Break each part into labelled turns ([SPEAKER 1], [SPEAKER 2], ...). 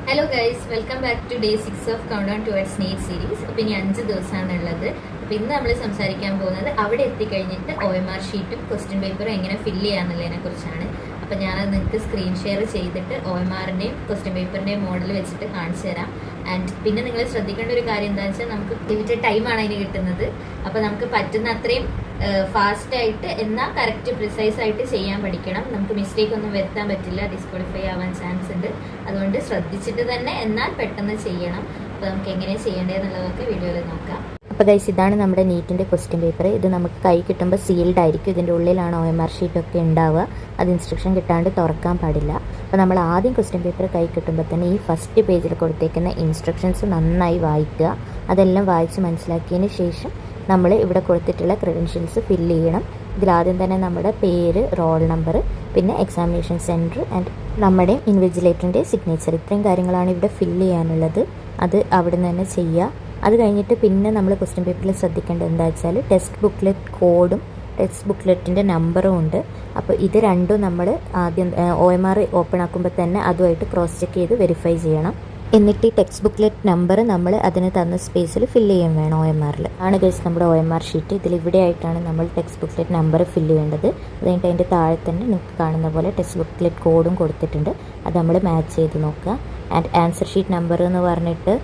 [SPEAKER 1] Hello guys, welcome back to day 6 of countdown towards NEET series. അപ്പോൾ ഇനി 5 ദിവസമാണ് ഉള്ളത്. അപ്പോൾ ഇന്ന് നമ്മൾ സംസാരിക്കാൻ പോകുന്നത് അവിടെ എത്തിക്കഴിഞ്ഞിട്ട് OMR ഷീറ്റും ക്വസ്റ്റ്യൻ പേപ്പറും എങ്ങനെ ഫില്ല് ചെയ്യാന്നുള്ളതിനെ കുറിച്ചാണ്. അപ്പോൾ ഞാനത് നിങ്ങൾക്ക് സ്ക്രീൻ ഷെയർ ചെയ്തിട്ട് OMRൻ്റെയും ക്വസ്റ്റ്യൻ പേപ്പറിൻ്റെയും മോഡൽ വെച്ചിട്ട് കാണിച്ചു തരാം. ആൻഡ് പിന്നെ നിങ്ങൾ ശ്രദ്ധിക്കേണ്ട ഒരു കാര്യം എന്താണെന്ന് വെച്ചാൽ നമുക്ക് ലിമിറ്റഡ് ടൈമാണ് അതിന് കിട്ടുന്നത്. അപ്പോൾ നമുക്ക് പറ്റുന്ന അത്രയും ഫാസ്റ്റ് ആയിട്ട് എന്നാൽ കറക്റ്റ് പ്രിസൈസ് ആയിട്ട് ചെയ്യാൻ പഠിക്കണം. നമുക്ക് മിസ്റ്റേക്ക് ഒന്നും വരുത്താൻ പറ്റില്ല, ഡിസ്ക്വാളിഫൈ ആവാൻ ചാൻസ് ഉണ്ട്. അതുകൊണ്ട് ശ്രദ്ധിച്ചിട്ട് തന്നെ എന്നാൽ പെട്ടെന്ന് ചെയ്യണം. അപ്പോൾ നമുക്ക് എങ്ങനെ ചെയ്യേണ്ടതെന്നുള്ളതൊക്കെ വീഡിയോയിൽ നോക്കാം.
[SPEAKER 2] അപ്പോൾ ഗൈസ്, ഇതാണ് നമ്മുടെ നീറ്റിൻ്റെ ക്വസ്റ്റ്യൻ പേപ്പർ. ഇത് നമുക്ക് കൈ കിട്ടുമ്പോൾ സീൽഡ് ആയിരിക്കും. ഇതിൻ്റെ ഉള്ളിലാണ് OMR ഷീറ്റൊക്കെ ഉണ്ടാവുക. അത് ഇൻസ്ട്രക്ഷൻ കിട്ടാണ്ട് തുറക്കാൻ പാടില്ല. അപ്പോൾ നമ്മൾ ആദ്യം ക്വസ്റ്റ്യൻ പേപ്പർ കൈ കിട്ടുമ്പോൾ തന്നെ ഈ ഫസ്റ്റ് പേജിൽ കൊടുത്തേക്കുന്ന ഇൻസ്ട്രക്ഷൻസ് നന്നായി വായിക്കുക. അതെല്ലാം വായിച്ച് മനസ്സിലാക്കിയതിന് ശേഷം നമ്മൾ ഇവിടെ കൊടുത്തിട്ടുള്ള ക്രെഡൻഷ്യൽസ് ഫില്ല് ചെയ്യണം. ഇതിലാദ്യം തന്നെ നമ്മുടെ പേര്, റോൾ നമ്പർ, പിന്നെ എക്സാമിനേഷൻ സെൻറ്റർ ആൻഡ് നമ്മുടെ ഇൻവിജിലേറ്ററിൻ്റെ സിഗ്നേച്ചർ, ഇത്രയും കാര്യങ്ങളാണ് ഇവിടെ ഫില്ല് ചെയ്യാനുള്ളത്. അത് അവിടെ നിന്ന് തന്നെ ചെയ്യുക. അത് കഴിഞ്ഞിട്ട് പിന്നെ നമ്മൾ ക്വസ്റ്റ്യൻ പേപ്പറിൽ ശ്രദ്ധിക്കേണ്ടത് എന്താ വെച്ചാൽ ടെക്സ്റ്റ് ബുക്ക്ലെറ്റ് കോഡും ടെക്സ്റ്റ് ബുക്ക്ലെറ്റിൻ്റെ നമ്പറും ഉണ്ട്. അപ്പോൾ ഇത് രണ്ടും നമ്മൾ ആദ്യം OMR ഓപ്പൺ ആക്കുമ്പോൾ തന്നെ അതുമായിട്ട് ക്രോസ് ചെക്ക് ചെയ്ത് വെരിഫൈ ചെയ്യണം. എന്നിട്ട് ഈ ടെക്സ്റ്റ് ബുക്ക്ലെറ്റ് നമ്പർ നമ്മൾ അതിന് തന്ന സ്പേസിൽ ഫില്ല് ചെയ്യാൻ വേണം. OMRൽ ആണ് ഗൈസ് നമ്മുടെ OMR ഷീറ്റ്. ഇതിലിവിടെ ആയിട്ടാണ് നമ്മൾ ടെക്സ്റ്റ് ബുക്ക്ലെറ്റ് നമ്പർ ഫില്ല് ചെയ്യേണ്ടത്. അത് കഴിഞ്ഞിട്ട് അതിൻ്റെ താഴെ തന്നെ നിങ്ങൾക്ക് കാണുന്ന പോലെ ടെക്സ്റ്റ് ബുക്ക്ലെറ്റ് കോഡും കൊടുത്തിട്ടുണ്ട്. അത് നമ്മൾ മാച്ച് ചെയ്ത് നോക്കുക. ആൻഡ് ആൻസർ ഷീറ്റ് നമ്പർ എന്ന് പറഞ്ഞിട്ട്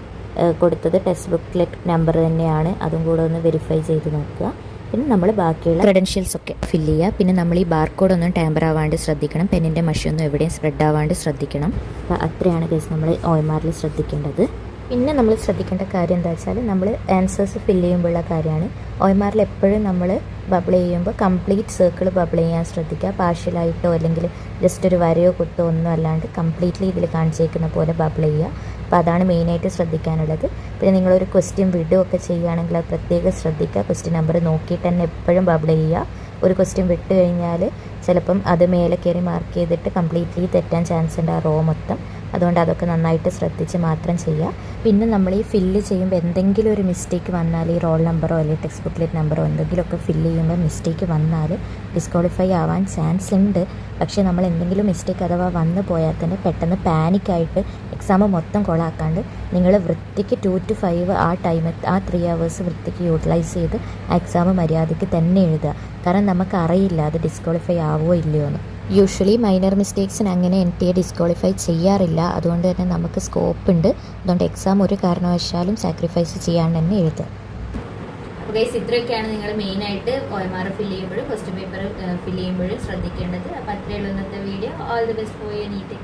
[SPEAKER 2] കൊടുത്തത് ടെക്സ്റ്റ് ബുക്ക്ലെറ്റ് നമ്പർ തന്നെയാണ്. അതും കൂടെ ഒന്ന് വെരിഫൈ ചെയ്ത് നോക്കുക. പിന്നെ നമ്മൾ ബാക്കിയുള്ള ക്രെഡൻഷ്യൽസ് ഒക്കെ ഫില്ല് ചെയ്യുക. പിന്നെ നമ്മൾ ഈ ബാർകോഡ് ഒന്നും ടാമ്പർ ആവാണ്ട് ശ്രദ്ധിക്കണം. പെന്നിൻ്റെ മഷിയൊന്നും എവിടെയും സ്പ്രെഡ് ആവാണ്ട് ശ്രദ്ധിക്കണം. അപ്പോൾ അത്രയാണ് കേസ് നമ്മൾ OMRൽ ശ്രദ്ധിക്കേണ്ടത്. പിന്നെ നമ്മൾ ശ്രദ്ധിക്കേണ്ട കാര്യം എന്താ വെച്ചാൽ നമ്മൾ ആൻസേഴ്സ് ഫില്ല് ചെയ്യുമ്പോഴുള്ള കാര്യമാണ്. OMRൽ എപ്പോഴും നമ്മൾ ബബിൾ ചെയ്യുമ്പോൾ കംപ്ലീറ്റ് സർക്കിൾ ബബിൾ ചെയ്യാൻ ശ്രദ്ധിക്കുക. പാർഷ്യലായിട്ടോ അല്ലെങ്കിൽ ജസ്റ്റ് ഒരു വരയോ കുത്തോ ഒന്നും അല്ലാണ്ട് കംപ്ലീറ്റ്ലി ഇതിൽ കാണിച്ചേക്കുന്ന പോലെ ബബിൾ ചെയ്യുക. അപ്പോൾ അതാണ് മെയിനായിട്ട് ശ്രദ്ധിക്കാനുള്ളത്. പിന്നെ നിങ്ങളൊരു ക്വസ്റ്റ്യൻ വിടുകയൊക്കെ ചെയ്യുകയാണെങ്കിൽ അത് പ്രത്യേകം ശ്രദ്ധിക്കുക. ക്വസ്റ്റ്യൻ നമ്പർ നോക്കിയിട്ട് തന്നെ എപ്പോഴും ബബിൾ ചെയ്യുക. ഒരു ക്വസ്റ്റ്യൻ വിട്ട് കഴിഞ്ഞാൽ ചിലപ്പം അത് മേലെ കയറി മാർക്ക് ചെയ്തിട്ട് കംപ്ലീറ്റ്ലി തെറ്റാൻ ചാൻസ് ഉണ്ട്, ആ റോ മൊത്തം. അതുകൊണ്ട് അതൊക്കെ നന്നായിട്ട് ശ്രദ്ധിച്ച് മാത്രം ചെയ്യുക. പിന്നെ നമ്മൾ ഈ ഫില്ല് ചെയ്യുമ്പോൾ എന്തെങ്കിലും ഒരു മിസ്റ്റേക്ക് വന്നാൽ, ഈ റോൾ നമ്പറോ അല്ലെങ്കിൽ ടെക്സ്റ്റ് ബുക്ക്ലെറ്റ് നമ്പറോ എന്തെങ്കിലുമൊക്കെ ഫില്ല് ചെയ്യുമ്പോൾ മിസ്റ്റേക്ക് വന്നാൽ ഡിസ്ക്വാളിഫൈ ആവാൻ ചാൻസ് ഉണ്ട്. പക്ഷേ നമ്മൾ എന്തെങ്കിലും മിസ്റ്റേക്ക് അഥവാ വന്നു പോയാൽ തന്നെ പെട്ടെന്ന് പാനിക്കായിട്ട് എക്സാം മൊത്തം കൊളാക്കാണ്ട് നിങ്ങൾ വൃത്തിക്ക് 2 to 5 ആ ടൈമിൽ ആ 3 hours വൃത്തിക്ക് യൂട്ടിലൈസ് ചെയ്ത് ആ എക്സാം മര്യാദയ്ക്ക് തന്നെ എഴുതുക. കാരണം നമുക്കറിയില്ല അത് ഡിസ്ക്വാളിഫൈ ആവുമോ ഇല്ലയോ എന്ന്. യൂഷ്വലി മൈനർ മിസ്റ്റേക്സിന് അങ്ങനെ NTA ഡിസ്ക്വാളിഫൈ ചെയ്യാറില്ല. അതുകൊണ്ട് തന്നെ നമുക്ക് സ്കോപ്പ് ഉണ്ട്. അതുകൊണ്ട് എക്സാം ഒരു കാരണവശാലും സാക്രിഫൈസ് ചെയ്യാണ്ട് തന്നെ എഴുതുക.
[SPEAKER 1] ഗൈസ്, ഇത്രയൊക്കെയാണ് നിങ്ങൾ മെയിനായിട്ട് OMR ഫില്ല് ചെയ്യുമ്പോഴും ക്വസ്റ്റ്യൻ പേപ്പർ ഫില്ല് ചെയ്യുമ്പോഴും ശ്രദ്ധിക്കേണ്ടത്. അപ്പോൾ അത്രയുള്ള ഇന്നത്തെ video. All the best for your NEET.